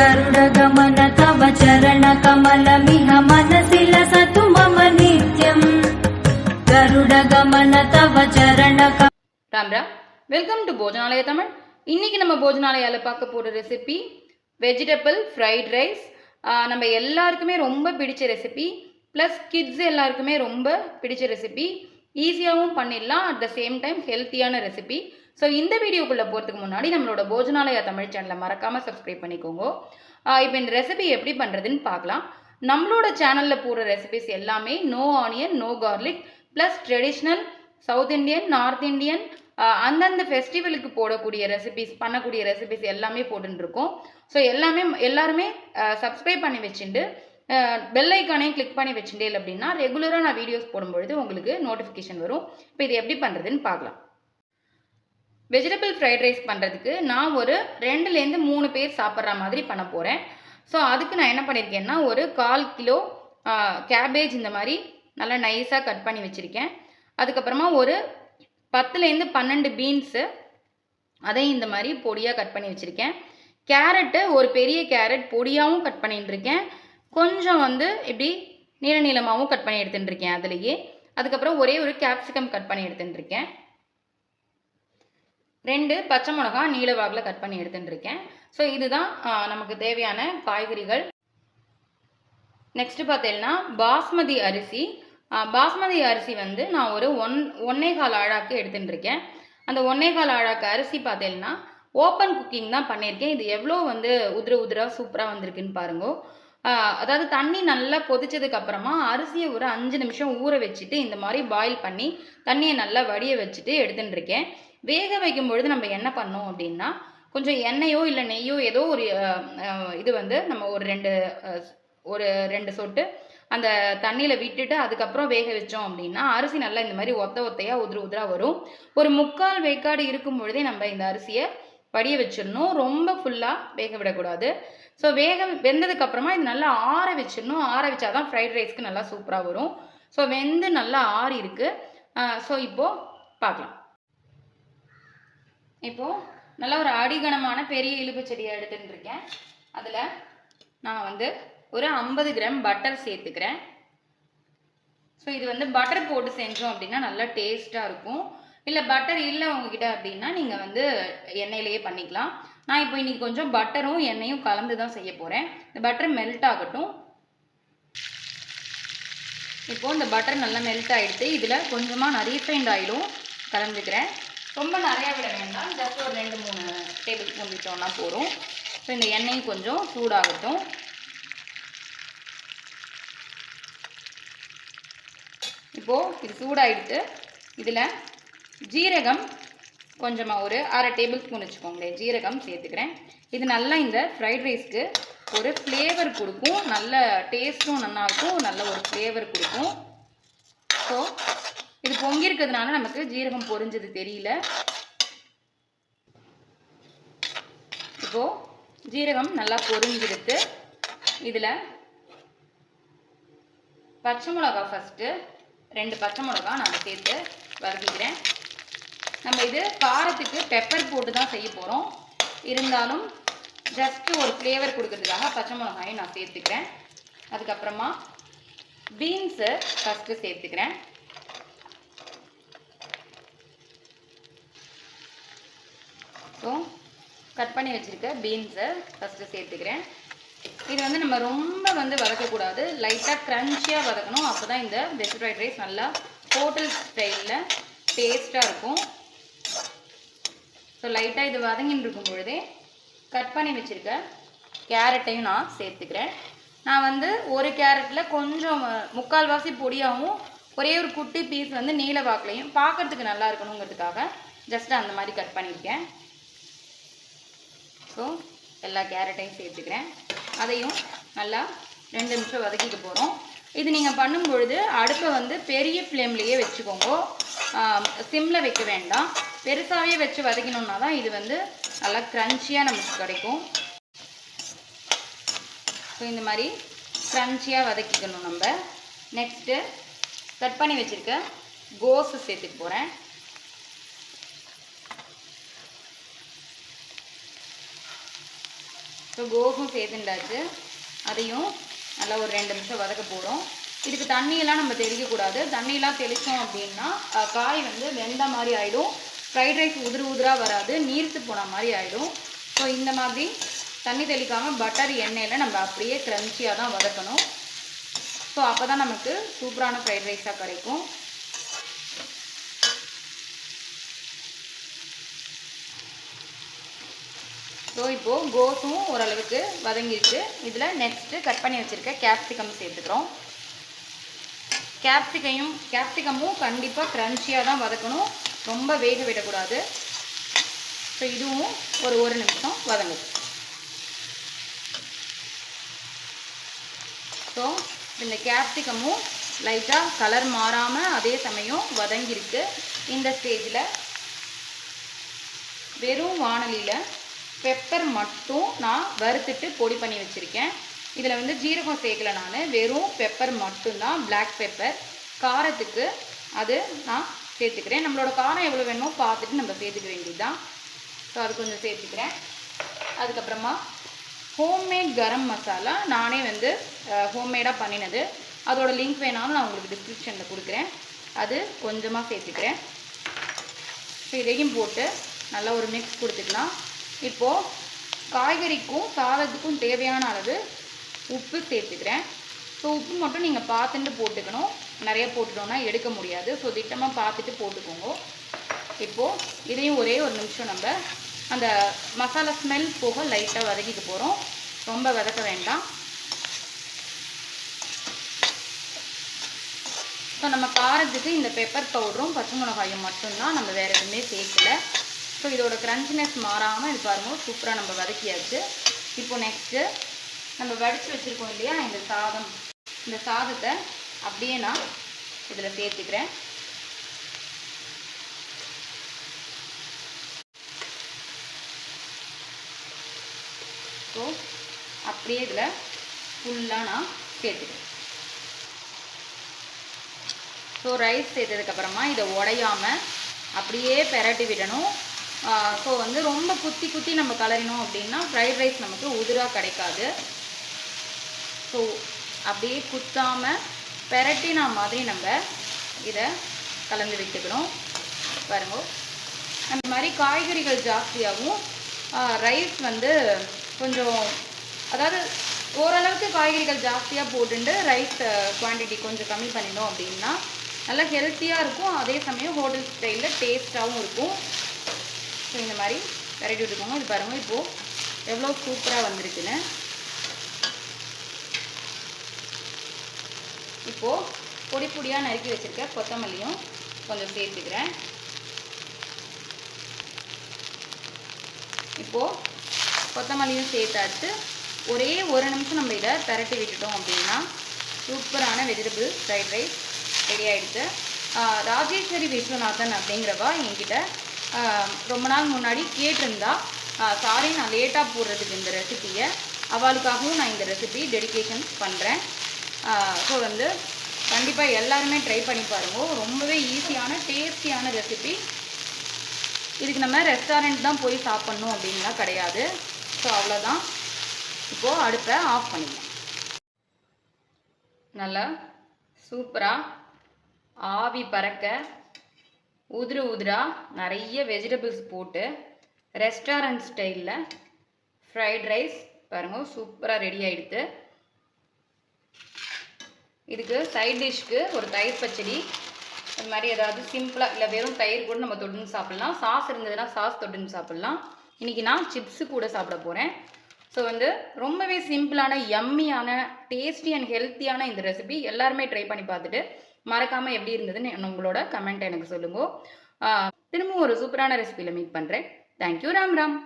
गरुडगमन तव चरणकमलमिह मनसि लसतु मम नित्यम् गरुडगमन तव चरणकमल। राम राम, वेलकम टू भोजनालय तमिल। இன்னைக்கு நம்ம போஜனாலயால பார்க்க போற ரெசிபி வெஜிடபிள் ஃப்ரைட் ரைஸ். நம்ம எல்லாருக்குமே ரொம்ப பிடிச்ச ரெசிபி, ப்ளஸ் கிட்ஸ் எல்லாருக்குமே ரொம்ப பிடிச்ச ரெசிபி. ஈஸியாகவும் பண்ணிடலாம், அட் த சேம் டைம் ஹெல்த்தியான ரெசிபி. ஸோ இந்த வீடியோக்குள்ளே போகிறதுக்கு முன்னாடி நம்மளோட போஜனாலயா தமிழ் சேனலை மறக்காமல் சப்ஸ்கிரைப் பண்ணிக்கோங்க. இப்போ இந்த ரெசிபி எப்படி பண்ணுறதுன்னு பார்க்கலாம். நம்மளோட சேனலில் போடுற ரெசிபிஸ் எல்லாமே no onion, no garlic, plus traditional south Indian, north Indian, அந்தந்த ஃபெஸ்டிவலுக்கு போடக்கூடிய ரெசிபிஸ், பண்ணக்கூடிய ரெசிபிஸ் எல்லாமே போட்டுருக்கோம். ஸோ எல்லாருமே சப்ஸ்கிரைப் பண்ணி வச்சுட்டு பெல் ஐக்கானையும் கிளிக் பண்ணி வச்சுட்டே அப்படின்னா ரெகுலராக நான் வீடியோஸ் போடும்பொழுது உங்களுக்கு நோட்டிஃபிகேஷன் வரும். இப்போ இது எப்படி பண்ணுறதுன்னு பார்க்கலாம். வெஜிடபிள் ஃப்ரைட் ரைஸ் பண்ணுறதுக்கு நான் ஒரு 2லேருந்து 3 பேர் சாப்பிட்ற மாதிரி பண்ண போகிறேன். ஸோ அதுக்கு நான் என்ன பண்ணியிருக்கேன்னா, ஒரு 1/4 கிலோ கேபேஜ் இந்த மாதிரி நல்லா நைஸாக கட் பண்ணி வச்சுருக்கேன். அதுக்கப்புறமா ஒரு 10லேருந்து 12 பீன்ஸு, அதையும் இந்த மாதிரி பொடியாக கட் பண்ணி வச்சுருக்கேன். கேரட்டு, ஒரு பெரிய கேரட் பொடியாகவும் கட் பண்ணிட்டுருக்கேன், கொஞ்சம் இப்படி நீள நீளமாகவும் கட் பண்ணி எடுத்துட்டுருக்கேன் அதுலேயே. அதுக்கப்புறம் ஒரே ஒரு கேப்சிகம் கட் பண்ணி எடுத்துட்டுருக்கேன். 2 பச்சை மிளகா நீள வாக்கில் கட் பண்ணி எடுத்துட்டுருக்கேன். ஸோ இதுதான் நமக்கு தேவையான காய்கறிகள். நெக்ஸ்ட்டு பார்த்தீங்கன்னா பாஸ்மதி அரிசி. பாஸ்மதி அரிசி நான் ஒரு 1.25 ஆழாக்கு எடுத்துட்டுருக்கேன். அந்த 1.25 ஆழாக்கு அரிசி பார்த்தீங்கன்னா ஓப்பன் குக்கிங் தான் பண்ணியிருக்கேன். இது எவ்வளோ உதிராக சூப்பராக வந்திருக்குன்னு பாருங்க. அதாவது தண்ணி நல்லா கொதிச்சதுக்கு அப்புறமா அரிசியை ஒரு 5 நிமிஷம் ஊற வச்சுட்டு இந்த மாதிரி பாயில் பண்ணி தண்ணியை நல்லா வடிய வச்சுட்டு எடுத்துட்டுருக்கேன். வேக வைக்கும் பொழுது நம்ம என்ன பண்ணோம் அப்படின்னா, கொஞ்சம் எண்ணெயோ இல்லை நெய்யோ ஏதோ ஒரு இது நம்ம ஒரு 2 சொட்டு அந்த தண்ணியில் விட்டுட்டு அதுக்கப்புறம் வேக வச்சோம் அப்படின்னா அரிசி நல்லா இந்த மாதிரி ஒத்தையாக உதிராக வரும். ஒரு 3/4 வேக்காடு இருக்கும் பொழுதே நம்ம இந்த அரிசியை வடிய வச்சிடணும். ரொம்ப ஃபுல்லாக வேக விடக்கூடாது. ஸோ வெந்ததுக்கப்புறமா இது நல்லா ஆற வச்சிடணும். ஆற வச்சாதான் ஃப்ரைட் ரைஸ்க்கு நல்லா சூப்பராக வரும். ஸோ வெந்து நல்லா ஆறி இருக்கு. ஸோ இப்போது பார்க்கலாம். இப்போது நல்லா ஒரு அடிகனமான பெரிய இலுப்பு செடியை எடுத்துட்டு இருக்கேன். அதில் நான் ஒரு 50 கிராம் பட்டர் சேர்த்துக்கிறேன். ஸோ இது பட்டர் போட்டு செஞ்சோம் அப்படின்னா நல்லா டேஸ்ட்டாக இருக்கும். இல்லை பட்டர் இல்லை உங்ககிட்ட அப்படின்னா நீங்கள் எண்ணெயிலேயே பண்ணிக்கலாம். நான் இப்போ இன்னைக்கு கொஞ்சம் பட்டரும் எண்ணெயும் கலந்து தான் செய்ய போகிறேன். இந்த பட்டர் மெல்ட் ஆகட்டும். இப்போது இந்த பட்டர் நல்லா மெல்ட் ஆகிடுது. இதில் கொஞ்சமாக நான் ரீஃபைண்ட் ஆயிலும் கலந்துக்கிறேன். ரொம்ப நிறையா விட வேண்டாம், ஜஸ்ட் ஒரு 2-3 டேபிள் ஸ்பூன் விட்டோம்னா போதும். ஸோ இந்த எண்ணெயும் கொஞ்சம் சூடாகட்டும். இப்போது இது சூடாகிடுத்து. இதில் ஜீரகம் கொஞ்சமாக ஒரு 1/2 டேபிள் ஸ்பூன் வச்சுக்கோங்களேன், ஜீரகம் சேர்த்துக்கிறேன். இது நல்லா இந்த ஃப்ரைட் ரைஸ்க்கு ஒரு ஃப்ளேவர் கொடுக்கும், நல்ல டேஸ்ட்டும் நல்லாயிருக்கும், நல்ல ஒரு ஃப்ளேவர் கொடுக்கும். ஸோ இது பொங்கியிருக்கிறதுனால நமக்கு ஜீரகம் பொரிஞ்சது தெரியல. இப்போது ஜீரகம் நல்லா பொரிஞ்சிடுத்து. இதில் பச்சை மிளகா ஃபஸ்ட்டு 2 பச்சை மிளகா நான் சேர்த்து வதக்கிக்கிறேன். நம்ம இது காரத்துக்கு பெப்பர் போட்டு தான் செய்ய போகிறோம். இருந்தாலும் ஜஸ்ட்டு ஒரு ஃப்ளேவர் கொடுக்கறதுக்காக பச்சை மிளகாயும் நான் சேர்த்துக்கிறேன். அதுக்கப்புறமா பீன்ஸு ஃபஸ்ட்டு சேர்த்துக்கிறேன். ஸோ கட் பண்ணி வச்சுருக்க பீன்ஸை ஃபஸ்ட்டு சேர்த்துக்கிறேன். இது நம்ம ரொம்ப வதக்கக்கூடாது, லைட்டாக க்ரன்ச்சியாக வதக்கணும். அப்போ தான் இந்த வெஜ் ஃப்ரைட் ரைஸ் நல்லா ஹோட்டல் ஸ்டைலில் டேஸ்ட்டாக இருக்கும். ஸோ லைட்டாக இது வதங்கின்னு இருக்கும் பொழுதே கட் பண்ணி வச்சுருக்க கேரட்டையும் நான் சேர்த்துக்கிறேன். நான் ஒரு கேரட்டில் கொஞ்சம் 3/4 வாசி பொடியாகவும் ஒரே ஒரு குட்டி பீஸ் நீல வாக்குலையும் பார்க்குறதுக்கு நல்லா இருக்கணுங்கிறதுக்காக ஜஸ்ட் அந்த மாதிரி கட் பண்ணியிருக்கேன். ஸோ எல்லா கேரட்டையும் சேர்த்துக்கிறேன். அதையும் நல்லா 2 நிமிஷம் வதக்கிக்க போகிறோம். இது நீங்கள் பண்ணும்பொழுது அடுப்பை பெரிய ஃப்ளேம்லேயே வச்சுக்கோங்க, சிம்மில் வைக்க வேண்டாம். பெருசாகவே வச்சு வதக்கணுன்னா தான் இது நல்லா க்ரன்ச்சியாக நமக்கு கிடைக்கும். ஸோ இந்த மாதிரி க்ரன்ச்சியாக வதக்கிக்கணும் நம்ம. நெக்ஸ்ட்டு கட் பண்ணி வச்சுருக்க கோஸு சேர்த்துக்க போகிறேன். ஸோ கோஸும் சேர்த்துண்டாச்சு, அதையும் நல்லா ஒரு 2 நிமிஷம் வதக்க போகிறோம். இதுக்கு தண்ணியெல்லாம் நம்ம தெளிக்கக்கூடாது. தண்ணியெல்லாம் தெளித்தோம் அப்படின்னா காய் வந்து வெந்த மாதிரி ஆகிடும். ஃப்ரைட் ரைஸ் உதிராக வராது, நீர்த்து போன மாதிரி ஆகிடும். ஸோ இந்த மாதிரி தண்ணி தெளிக்காமல் பட்டர் எண்ணெயில் நம்ம அப்படியே க்ரன்ச்சியாக தான் வதக்கணும். ஸோ அப்போ தான் நமக்கு சூப்பரான ஃப்ரைட் ரைஸாக கிடைக்கும். ஸோ இப்போது கோஸும் ஓரளவுக்கு வதங்கிடுச்சு. இதில் நெக்ஸ்ட்டு கட் பண்ணி வச்சுருக்க கேப்சிகம் சேர்த்துக்கிறோம். கேப்சிகமும் கண்டிப்பாக க்ரன்ச்சியாக தான் வதக்கணும், ரொம்ப வேக விடக்கூடாது. ஸோ இதுவும் ஒரு நிமிஷம் வதங்குது. ஸோ இந்த கேப்சிகமும் லைட்டாக கலர் மாறாமல் அதே சமயம் வதங்கியிருக்கு. இந்த ஸ்டேஜில் வெறும் வாணலியில் பெப்பர் மட்டும் நான் வறுத்துட்டு பொடி பண்ணி வச்சுருக்கேன். இதில் வந்து ஜீரகம் சேர்க்கல, நான் வெறும் பெப்பர் மட்டும்தான், பிளாக் பெப்பர். காரத்துக்கு அது நான் சேர்த்துக்கிறேன். நம்மளோட காரம் எவ்வளோ வேணுமோ பார்த்துட்டு நம்ம சேர்த்துக்க வேண்டியது தான். ஸோ அது கொஞ்சம் சேர்த்துக்கிறேன். அதுக்கப்புறமா ஹோம்மேட் கரம் மசாலா நானே வந்து ஹோம்மேடாக பண்ணினது, அதோட லிங்க் வேணாலும் நான் உங்களுக்கு டிஸ்கிரிப்ஷனில் கொடுக்குறேன். அது கொஞ்சமாக சேர்த்துக்கிறேன். ஸோ இதையும் போட்டு நல்லா ஒரு மிக்ஸ் கொடுத்துக்கலாம். இப்போது காய்கறிக்கும் சாதத்துக்கும் தேவையான அளவு உப்பு சேர்த்துக்கிறேன். ஸோ உப்பு மட்டும் நீங்கள் பார்த்துட்டு போட்டுக்கணும், நிறைய போட்டுட்டோன்னா எடுக்க முடியாது. ஸோ திட்டமாக பார்த்துட்டு போட்டுக்கோங்க. இப்போது இதையும் ஒரே ஒரு நிமிஷம் நம்ம அந்த மசாலா ஸ்மெல் போக லைட்டாக வதக்கிக்க போகிறோம், ரொம்ப வதக்க வேண்டாம். ஸோ நம்ம காரத்துக்கு இந்த பெப்பர் பவுடரும் பச்சை மிளகாயும் மட்டும்தான், நம்ம வேறு எதுவுமே சேர்க்கலை. ஸோ இதோட க்ரன்ச்சினஸ் மாறாமல் இது பாருங்கள் சூப்பராக நம்ம வதக்கியாச்சு. இப்போ நெக்ஸ்ட்டு நம்ம வடித்து வச்சுருக்கோம் இல்லையா இந்த சாதத்தை அப்படியே நான் இதில் சேர்த்துக்கிறேன். ஸோ அப்படியே இதில் ஃபுல்லாக நான் சேர்த்துக்கிறேன். ஸோ ரைஸ் சேர்த்ததுக்கப்புறமா இதை உடையாமல் அப்படியே பெரட்டி விடணும். ஸோ வந்து ரொம்ப குத்தி நம்ம கலரினோம் அப்படின்னா ஃப்ரைட் ரைஸ் நமக்கு உதிராக கிடைக்காது. ஸோ அப்படியே குத்தாமல் பெரட்டினா மாதிரி நம்ம இதை கலந்து விட்டுக்கணும். பாருங்க, அந்த மாதிரி காய்கறிகள் ஜாஸ்தியாகவும் ரைஸ் வந்து கொஞ்சம், அதாவது ஓரளவுக்கு காய்கறிகள் ஜாஸ்தியாக போட்டுட்டு ரைஸ் குவான்டிட்டி கொஞ்சம் கம்மி பண்ணினோம் அப்படின்னா நல்லா ஹெல்த்தியாக இருக்கும், அதே சமயம் ஹோட்டல் ஸ்டைலில் டேஸ்ட்டாகவும் இருக்கும். ஸோ இந்த மாதிரி பெரட்டி விட்டுக்கோங்க. இது பாருங்கள் இப்போது எவ்வளோ சூப்பராக வந்திருக்குன்னு. இப்போது பொடி பொடியாக நறுக்கி வச்சுருக்க கொத்தமல்லியும் கொஞ்சம் சேர்த்துக்கிறேன். இப்போது கொத்தமல்லியும் சேர்த்தாச்சு. ஒரே ஒரு நிமிஷம் நம்ம இதை பெரட்டி விட்டுட்டோம் அப்படின்னா சூப்பரான வெஜிடபிள் ஃப்ரைட் ரைஸ் ரெடி ஆகிடுச்சு. ராஜேஸ்வரி விஸ்வநாதன் அப்படிங்கிறவா என்கிட்ட ரொம்ப நாள் முன்னாடி கேட்டிருந்தா, சாரி நான் லேட்டாக போடுறதுக்கு இந்த ரெசிப்பியை, அவளுக்காகவும் நான் இந்த ரெசிபி டெடிகேஷன் பண்ணுறேன். ஸோ வந்து கண்டிப்பாக எல்லாருமே ட்ரை பண்ணி பாருங்க, ரொம்பவே ஈஸியான டேஸ்டியான ரெசிபி. இதுக்கு நம்ம ரெஸ்டாரண்ட் தான் போய் சாப்பிட்ணும் அப்படின்லாம் கிடையாது. ஸோ அவ்வளோதான். இப்போது அடுப்பை ஆஃப் பண்ணிடலாம். நல்லா சூப்பராக ஆவி பறக்க உதிரா நிறைய வெஜிடபிள்ஸ் போட்டு ரெஸ்டாரண்ட் ஸ்டைலில் ஃப்ரைட் ரைஸ் பாருங்கள் சூப்பராக ரெடி ஆகிடுது. இதுக்கு சைட் டிஷ்க்கு ஒரு தயிர் பச்சடி, அது மாதிரி ஏதாவது சிம்பிளாக, இல்லை வெறும் தயிர் கூட நம்ம தொட்டுன்னு சாப்பிட்லாம். சாஸ் இருந்ததுன்னா சாஸ் தொட்டுன்னு சாப்பிட்லாம். இன்றைக்கி நான் சிப்ஸு கூட சாப்பிட போகிறேன். ஸோ வந்து ரொம்பவே சிம்பிளான யம்மியான டேஸ்டி அண்ட் ஹெல்த்தியான இந்த ரெசிபி எல்லாருமே ட்ரை பண்ணி பார்த்துட்டு மறக்காமல் எப்படி இருந்ததுன்னு உங்களோட கமெண்ட் எனக்கு சொல்லுங்க. திரும்பவும் ஒரு சூப்பரான ரெசிபியில் மீட் பண்ணுறேன். தேங்க்யூ. ராம் ராம்.